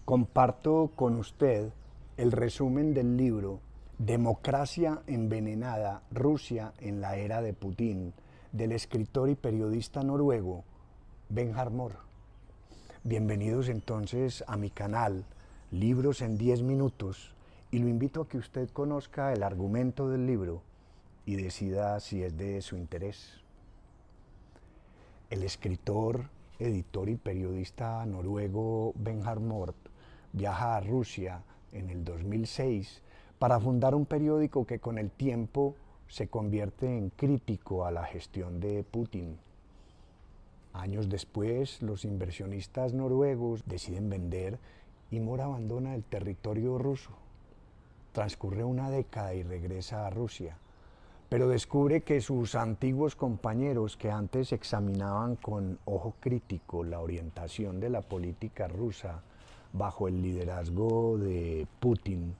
Comparto con usted el resumen del libro Democracia envenenada, Rusia en la era de Putin, del escritor y periodista noruego Bernhard Mohr. Bienvenidos entonces a mi canal Libros en 10 minutos y lo invito a que usted conozca el argumento del libro y decida si es de su interés. El escritor, editor y periodista noruego Bernhard Mohr viaja a Rusia en el 2006 para fundar un periódico que con el tiempo se convierte en crítico a la gestión de Putin. Años después, los inversionistas noruegos deciden vender y Mohr abandona el territorio ruso. Transcurre una década y regresa a Rusia, pero descubre que sus antiguos compañeros que antes examinaban con ojo crítico la orientación de la política rusa bajo el liderazgo de Putin,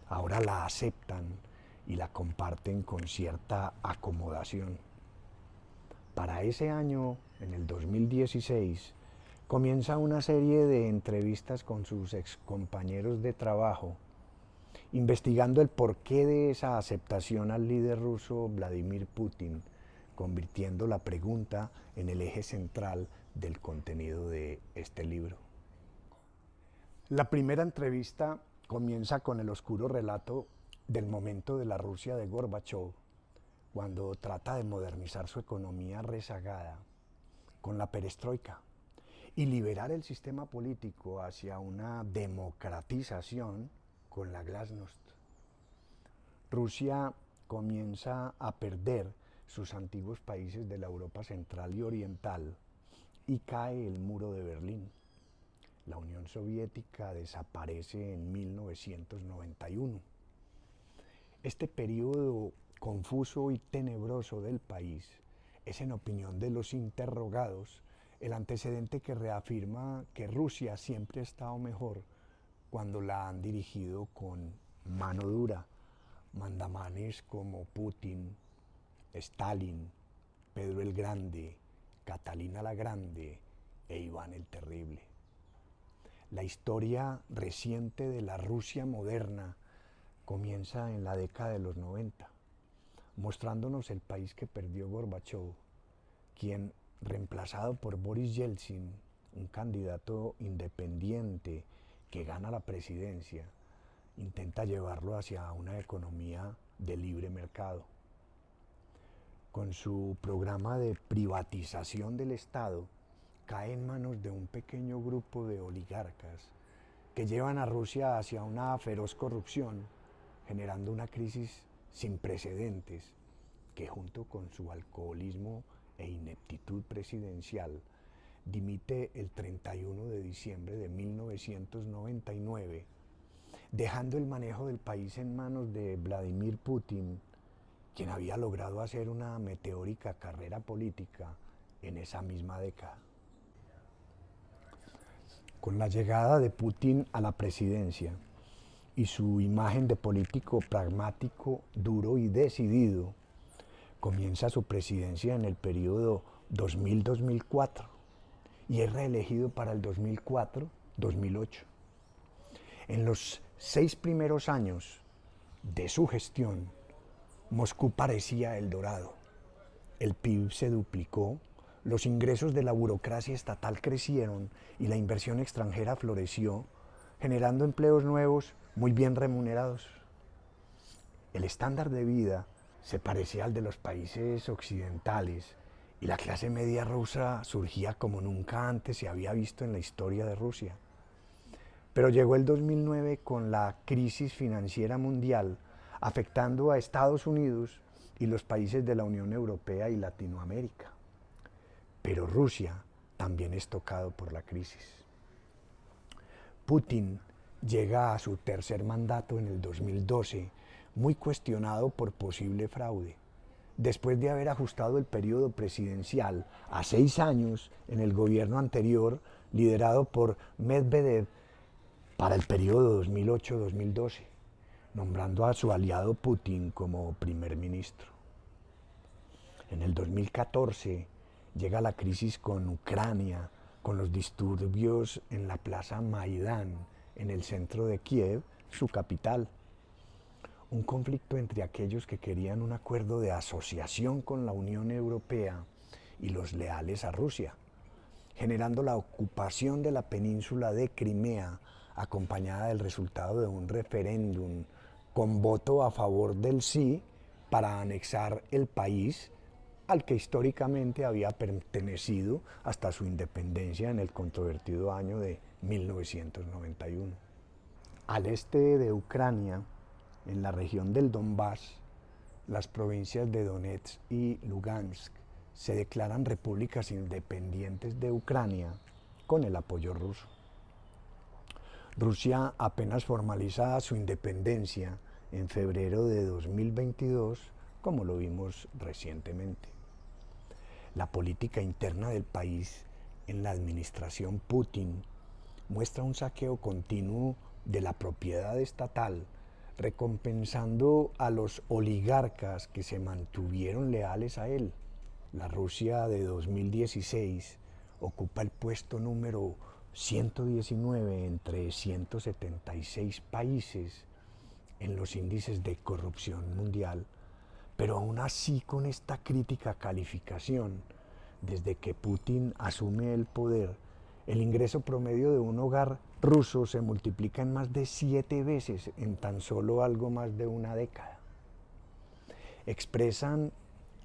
ahora la aceptan y la comparten con cierta acomodación. Para ese año, en el 2016, comienza una serie de entrevistas con sus excompañeros de trabajo, investigando el porqué de esa aceptación al líder ruso Vladimir Putin, convirtiendo la pregunta en el eje central del contenido de este libro. La primera entrevista comienza con el oscuro relato del momento de la Rusia de Gorbachov, cuando trata de modernizar su economía rezagada con la perestroika y liberar el sistema político hacia una democratización con la glasnost. Rusia comienza a perder sus antiguos países de la Europa central y oriental y cae el muro de Berlín. La Unión Soviética desaparece en 1991. Este periodo confuso y tenebroso del país es, en opinión de los interrogados, el antecedente que reafirma que Rusia siempre ha estado mejor cuando la han dirigido con mano dura mandamanes como Putin, Stalin, Pedro el Grande, Catalina la Grande e Iván el Terrible. La historia reciente de la Rusia moderna comienza en la década de los 90, mostrándonos el país que perdió Gorbachov, quien, reemplazado por Boris Yeltsin, un candidato independiente que gana la presidencia, intenta llevarlo hacia una economía de libre mercado. Con su programa de privatización del Estado, cae en manos de un pequeño grupo de oligarcas que llevan a Rusia hacia una feroz corrupción, generando una crisis sin precedentes que, junto con su alcoholismo e ineptitud presidencial, dimite el 31 de diciembre de 1999, dejando el manejo del país en manos de Vladimir Putin, quien había logrado hacer una meteórica carrera política en esa misma década. Con la llegada de Putin a la presidencia y su imagen de político pragmático, duro y decidido, comienza su presidencia en el periodo 2000-2004 y es reelegido para el 2004-2008. En los 6 primeros años de su gestión, Moscú parecía El Dorado. El PIB se duplicó, los ingresos de la burocracia estatal crecieron y la inversión extranjera floreció, generando empleos nuevos muy bien remunerados. El estándar de vida se parecía al de los países occidentales y la clase media rusa surgía como nunca antes se había visto en la historia de Rusia. Pero llegó el 2009 con la crisis financiera mundial, afectando a Estados Unidos y los países de la Unión Europea y Latinoamérica. Pero Rusia también es tocado por la crisis. Putin llega a su tercer mandato en el 2012, muy cuestionado por posible fraude, después de haber ajustado el periodo presidencial a 6 años en el gobierno anterior, liderado por Medvedev, para el periodo 2008-2012, nombrando a su aliado Putin como primer ministro. En el 2014 llega la crisis con Ucrania, con los disturbios en la plaza Maidán, en el centro de Kiev, su capital. Un conflicto entre aquellos que querían un acuerdo de asociación con la Unión Europea y los leales a Rusia, generando la ocupación de la península de Crimea, acompañada del resultado de un referéndum con voto a favor del sí para anexar el país al que históricamente había pertenecido hasta su independencia en el controvertido año de 1991. Al este de Ucrania, en la región del Donbass, las provincias de Donetsk y Lugansk se declaran repúblicas independientes de Ucrania con el apoyo ruso. Rusia apenas formaliza su independencia en febrero de 2022, como lo vimos recientemente. La política interna del país en la administración Putin muestra un saqueo continuo de la propiedad estatal, recompensando a los oligarcas que se mantuvieron leales a él. La Rusia de 2016 ocupa el puesto número 119 entre 176 países en los índices de corrupción mundial, pero aún así con esta crítica calificación, desde que Putin asume el poder, el ingreso promedio de un hogar ruso se multiplica en más de 7 veces en tan solo algo más de una década. Expresan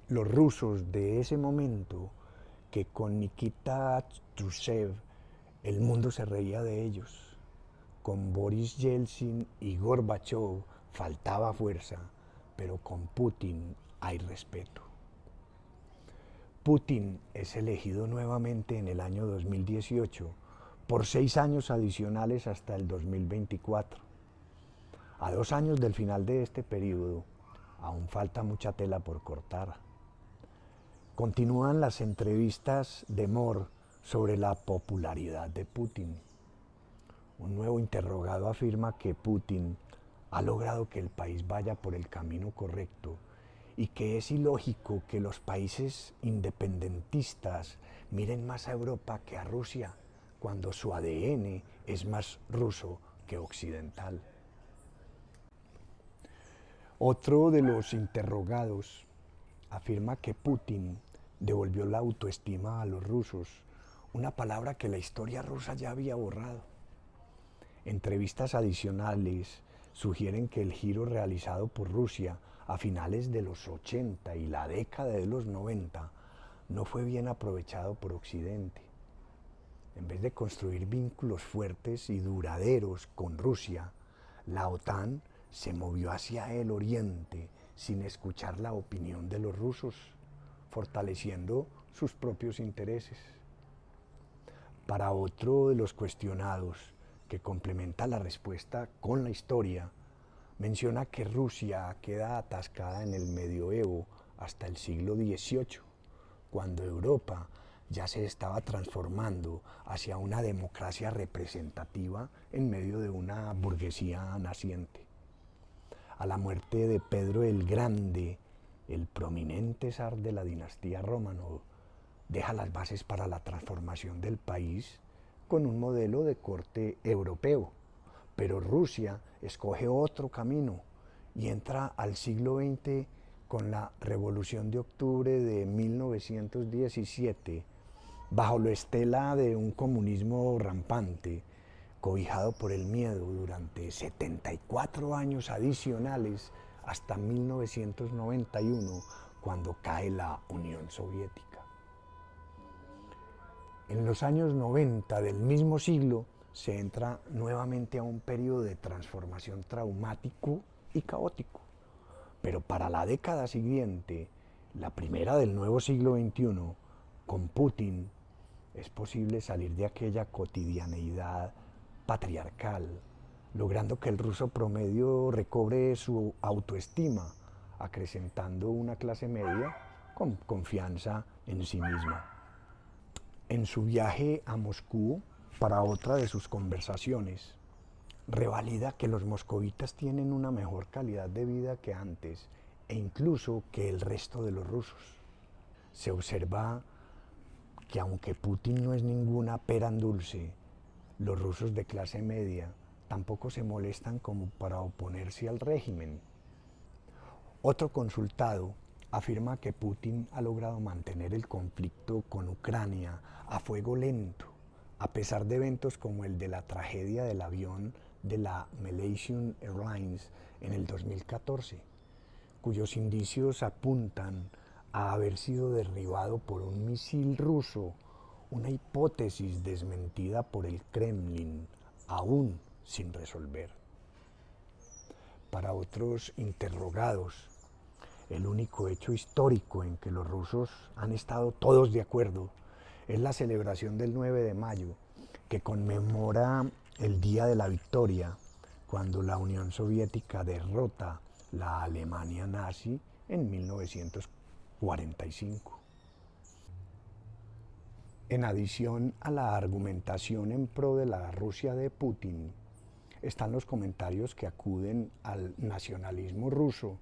los rusos de ese momento que con Nikita Khrushchev el mundo se reía de ellos. Con Boris Yeltsin y Gorbachev faltaba fuerza, pero con Putin hay respeto. Putin es elegido nuevamente en el año 2018 por 6 años adicionales hasta el 2024. A 2 años del final de este periodo, aún falta mucha tela por cortar. Continúan las entrevistas de Moore sobre la popularidad de Putin. Un nuevo interrogado afirma que Putin ha logrado que el país vaya por el camino correcto y que es ilógico que los países independentistas miren más a Europa que a Rusia, cuando su ADN es más ruso que occidental. Otro de los interrogados afirma que Putin devolvió la autoestima a los rusos, una palabra que la historia rusa ya había borrado. Entrevistas adicionales sugieren que el giro realizado por Rusia a finales de los 80 y la década de los 90 no fue bien aprovechado por Occidente. En vez de construir vínculos fuertes y duraderos con Rusia, la OTAN se movió hacia el oriente sin escuchar la opinión de los rusos, fortaleciendo sus propios intereses. Para otro de los cuestionados, que complementa la respuesta con la historia, menciona que Rusia queda atascada en el medioevo hasta el siglo XVIII, cuando Europa ya se estaba transformando hacia una democracia representativa en medio de una burguesía naciente. A la muerte de Pedro el Grande, el prominente zar de la dinastía Románov deja las bases para la transformación del país con un modelo de corte europeo, pero Rusia escoge otro camino y entra al siglo XX con la Revolución de Octubre de 1917, bajo la estela de un comunismo rampante, cobijado por el miedo durante 74 años adicionales hasta 1991, cuando cae la Unión Soviética. En los años 90 del mismo siglo se entra nuevamente a un periodo de transformación traumático y caótico. Pero para la década siguiente, la primera del nuevo siglo XXI, con Putin, es posible salir de aquella cotidianeidad patriarcal, logrando que el ruso promedio recobre su autoestima, acrecentando una clase media con confianza en sí misma. En su viaje a Moscú, para otra de sus conversaciones, revalida que los moscovitas tienen una mejor calidad de vida que antes e incluso que el resto de los rusos. Se observa que aunque Putin no es ninguna pera en dulce, los rusos de clase media tampoco se molestan como para oponerse al régimen. Otro consultado afirma que Putin ha logrado mantener el conflicto con Ucrania a fuego lento, a pesar de eventos como el de la tragedia del avión de la Malaysian Airlines en el 2014, cuyos indicios apuntan a haber sido derribado por un misil ruso, una hipótesis desmentida por el Kremlin, aún sin resolver. Para otros interrogados, el único hecho histórico en que los rusos han estado todos de acuerdo es la celebración del 9 de mayo, que conmemora el Día de la Victoria, cuando la Unión Soviética derrota la Alemania nazi en 1945. En adición a la argumentación en pro de la Rusia de Putin, están los comentarios que acuden al nacionalismo ruso,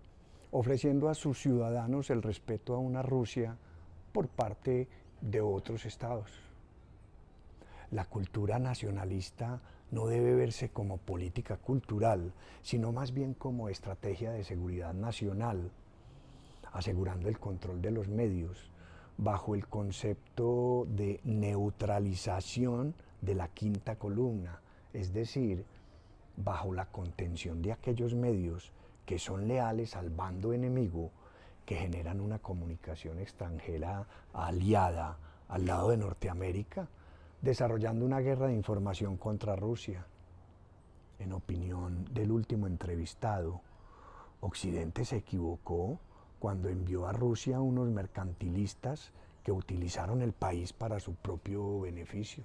ofreciendo a sus ciudadanos el respeto a una Rusia por parte de otros estados. La cultura nacionalista no debe verse como política cultural, sino más bien como estrategia de seguridad nacional, asegurando el control de los medios bajo el concepto de neutralización de la quinta columna, es decir, bajo la contención de aquellos medios que son leales al bando enemigo, que generan una comunicación extranjera aliada al lado de Norteamérica, desarrollando una guerra de información contra Rusia. En opinión del último entrevistado, Occidente se equivocó cuando envió a Rusia unos mercantilistas que utilizaron el país para su propio beneficio.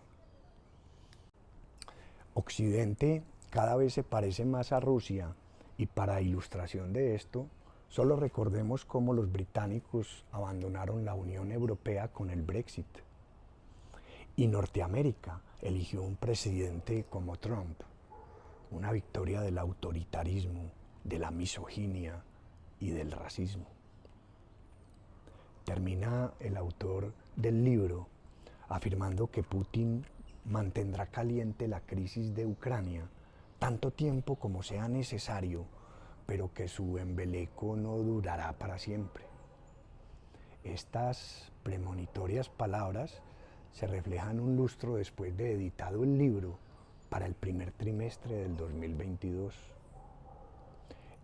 Occidente cada vez se parece más a Rusia, y para ilustración de esto, solo recordemos cómo los británicos abandonaron la Unión Europea con el Brexit. Y Norteamérica eligió un presidente como Trump, una victoria del autoritarismo, de la misoginia y del racismo. Termina el autor del libro afirmando que Putin mantendrá caliente la crisis de Ucrania tanto tiempo como sea necesario, pero que su embeleco no durará para siempre. Estas premonitorias palabras se reflejan un lustro después de editado el libro para el primer trimestre del 2022.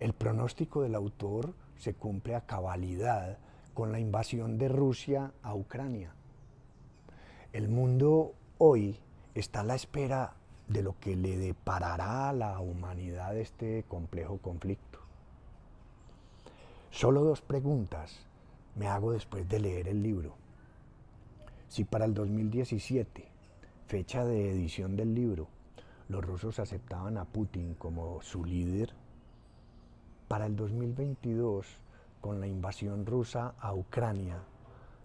El pronóstico del autor se cumple a cabalidad con la invasión de Rusia a Ucrania. El mundo hoy está a la espera de lo que le deparará a la humanidad este complejo conflicto. Solo dos preguntas me hago después de leer el libro. Si para el 2017, fecha de edición del libro, los rusos aceptaban a Putin como su líder, para el 2022, con la invasión rusa a Ucrania,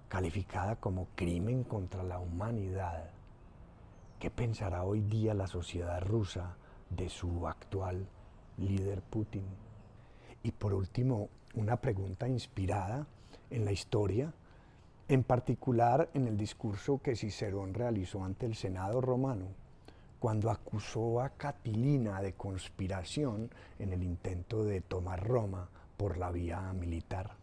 calificada como crimen contra la humanidad, ¿qué pensará hoy día la sociedad rusa de su actual líder Putin? Y por último, una pregunta inspirada en la historia, en particular en el discurso que Cicerón realizó ante el Senado romano, cuando acusó a Catilina de conspiración en el intento de tomar Roma por la vía militar.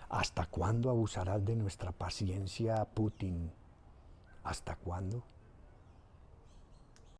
¿Hasta cuándo abusarás de nuestra paciencia, Putin? ¿Hasta cuándo?